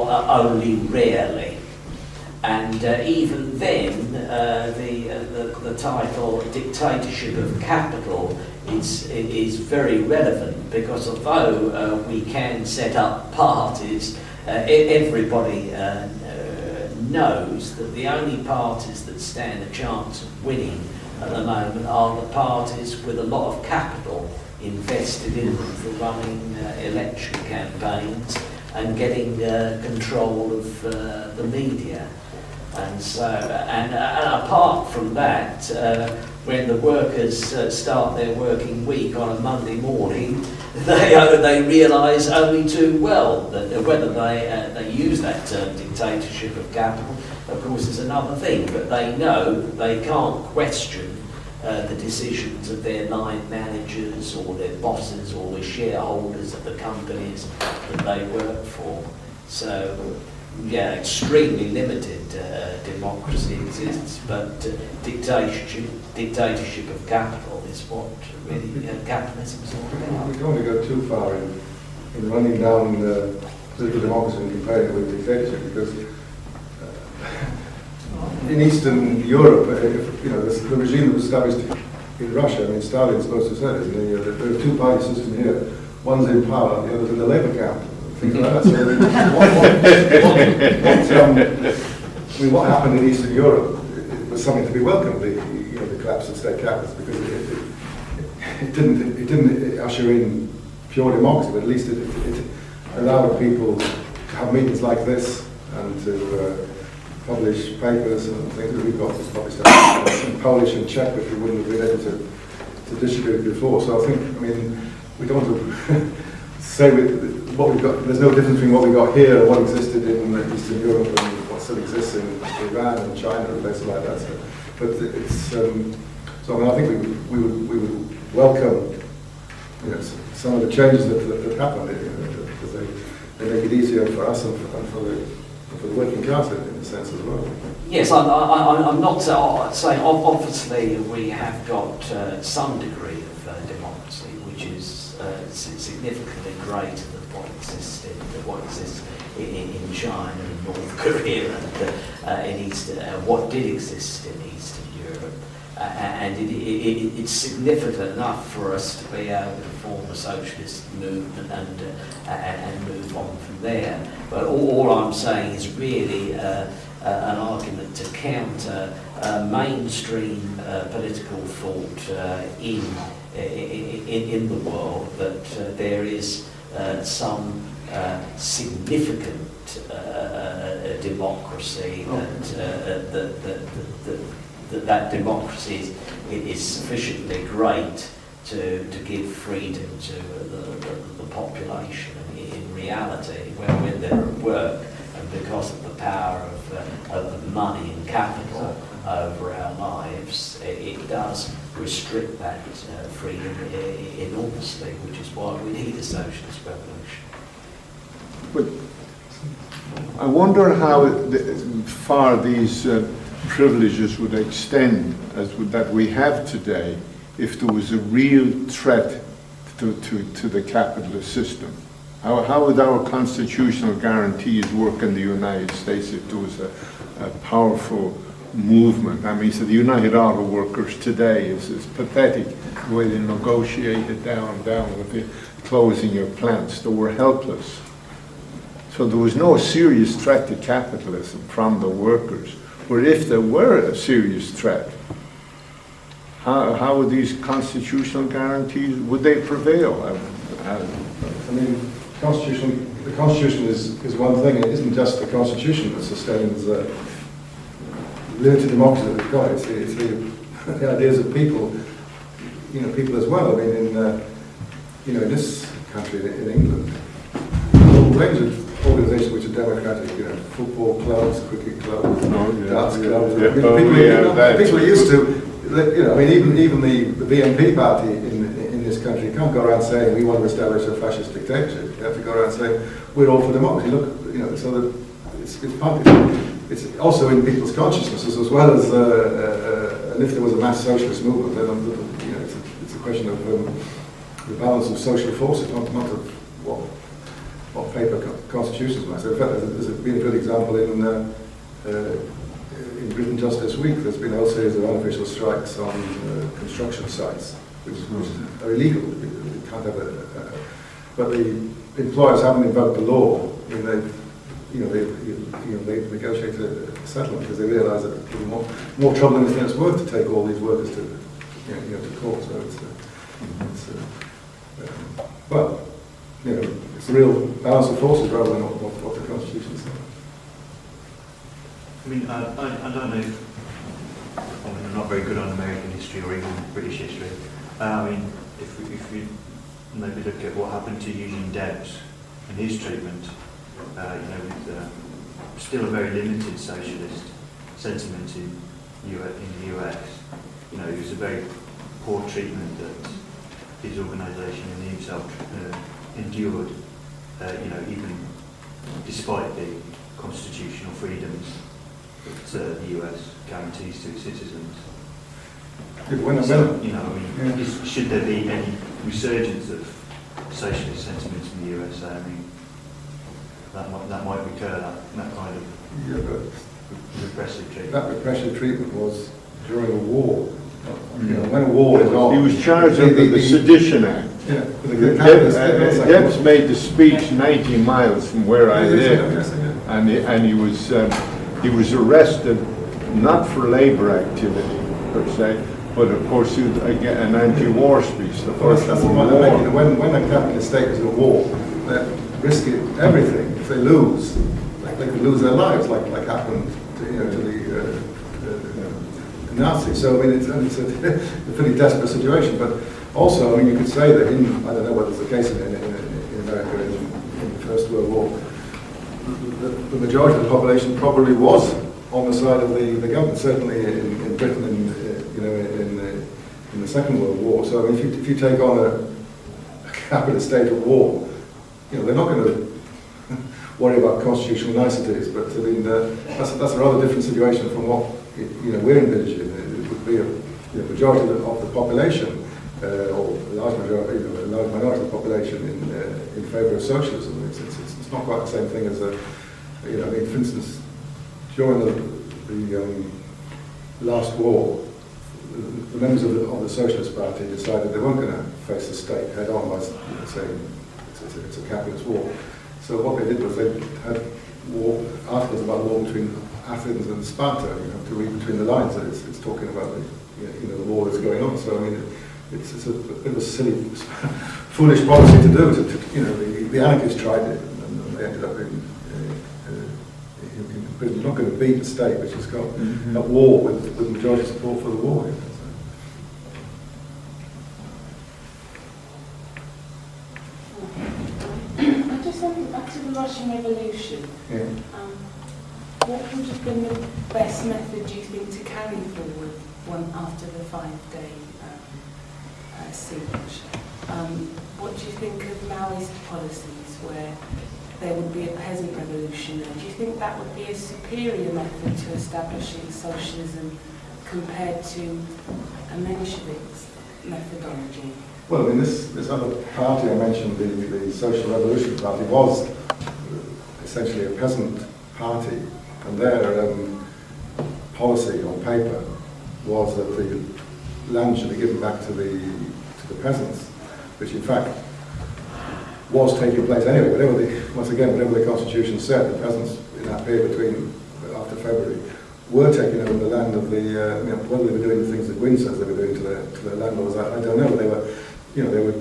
only rarely. And even then, the title "Dictatorship of Capital" is very relevant, because although we can set up parties, everybody knows that the only parties that stand a chance of winning at the moment are the parties with a lot of capital invested in them for running election campaigns and getting control of the media. And so, and apart from that, when the workers start their working week on a Monday morning, they realise only too well that whether they use that term "dictatorship of capital," of course, is another thing. But they know they can't question the decisions of their line managers or their bosses or the shareholders of the companies that they work for. So, yeah, extremely limited democracy exists, but dictatorship of capital is what really capitalism is all about. We don't want to go too far in running down political democracy and comparing it with dictatorship, because in Eastern Europe, the regime that was established in Russia, I mean, Stalin's supposed to have said it, there are two-party system here. One's in power, the other's in the labour camp. Things like that. So, what happened in Eastern Europe, it was something to be welcomed. The collapse of state capitals, because it didn't usher in pure democracy, but at least it allowed people to have meetings like this and to publish papers and things that we've got published in Polish and Czech, which we wouldn't have been able to distribute before. So I mean, we don't want to say what we've got. There's no difference between what we got here and what existed in Eastern Europe and what still exists in Iran and China and places like that. So, but it's so I mean, I think we would welcome some of the changes that happened, because they make it easier for us and for the working class in a sense as well. Yes, I'm not saying, obviously we have got some degree of democracy, which is significantly greater than what exists in China and North Korea and what did exist in Eastern Europe. And it's significant enough for us to be able to form a socialist movement and move on from there. But all I'm saying is really an argument to counter mainstream political thought in the world, that there is some significant democracy, that democracy is sufficiently great to give freedom to the population. In reality, when they're at work, and because of the power of money and capital over our lives, it does restrict that freedom enormously, which is why we need a socialist revolution. But I wonder how far these privileges would extend that we have today if there was a real threat to the capitalist system. How would our constitutional guarantees work in the United States if there was a powerful movement? I mean, so the United Auto Workers today is pathetic the way they negotiated down with the closing of plants. They were helpless. So there was no serious threat to capitalism from the workers. Or if there were a serious threat, how would these constitutional guarantees, would they prevail? I mean, the Constitution is one thing. It isn't just the Constitution that sustains limited democracy that we've got. It's the ideas of people, people as well. I mean, in this country, in England, a whole range of organisations which are democratic, football clubs, cricket clubs, darts clubs. People are used to, even the BNP party in this country can't go around saying we want to establish a fascist dictatorship. You have to go around saying we're all for democracy. Look, so that it's also in people's consciousnesses as well as, and if there was a mass socialist movement, then it's a question of the balance of social forces, not of what what paper constitutions were. So in fact, there's been a good example in Britain just this week. There's been a whole series of unofficial strikes on construction sites, which are illegal. We can't have but the employers haven't invoked the law. I mean, they negotiate a settlement because they realise that it'll be more trouble than it's worth to take all these workers to court. So well, it's the real balance of forces rather than what the Constitution says. I mean, I don't know if I'm not very good on American history or even British history. I mean, if we maybe look at what happened to Eugene Debs and his treatment, with still a very limited socialist sentiment in the US. It was a very poor treatment that his organisation and he himself endured. Even despite the constitutional freedoms that the US guarantees to its citizens. Should there be any resurgence of socialist sentiments in the USA? I mean, that might recur, that kind of repressive treatment. That repressive treatment was during a war. When a war is on. He was charged under the Sedition Act. Yeah, Debs made the speech 90 miles from where I live, and he was arrested not for labour activity per se, but of course an anti-war speech. The first that's war. When a capitalist state is at war, they're risking everything. If they lose, they could lose their lives, like happened to the Nazis. So I mean, it's a pretty desperate situation. But also, I mean, you could say that I don't know whether it's the case in America in the First World War, the majority of the population probably was on the side of the government. Certainly in Britain, in the Second World War. So I mean, if you take on a capitalist state at war, they're not going to worry about constitutional niceties. But I mean, that's a rather different situation from what we're envisaging. It would be a majority of the population, or a large majority, a large minority of the population in favour of socialism. It's not quite the same thing as I mean, for instance, during the last war, the members of the Socialist Party decided they weren't going to face the state head on by saying it's a capitalist war. So what they did was they had articles about war between Athens and Sparta. You have to read between the lines that it's talking about the war that's going on. So I mean, it's a bit of a silly, foolish policy to do. The anarchists tried it and they ended up in prison. You're not going to beat the state, which has got at war with majority support for the war. Back to the Russian Revolution. Yeah. What would have been the best method, do you think, to carry forward after the 5-day siege? What do you think of Maoist policies where there would be a peasant revolution? Do you think that would be a superior method to establishing socialism compared to a Menshevik methodology? Well, I mean, this other party I mentioned, the Social Revolution Party, was essentially a peasant party, and their policy on paper was that the land should be given back to the peasants, which in fact was taking place anyway. Whatever the Constitution said, the peasants in that period after February were taking over the land of the. Whether they were doing the things that Gwynne says they were doing to their landlords, I don't know. But they were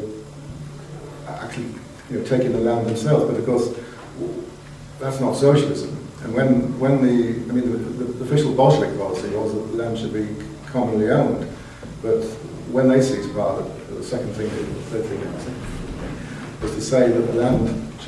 actually taking the land themselves. But of course, that's not socialism. And when the official Bolshevik policy was that the land should be commonly owned, but when they seized power, the third thing was to say that the land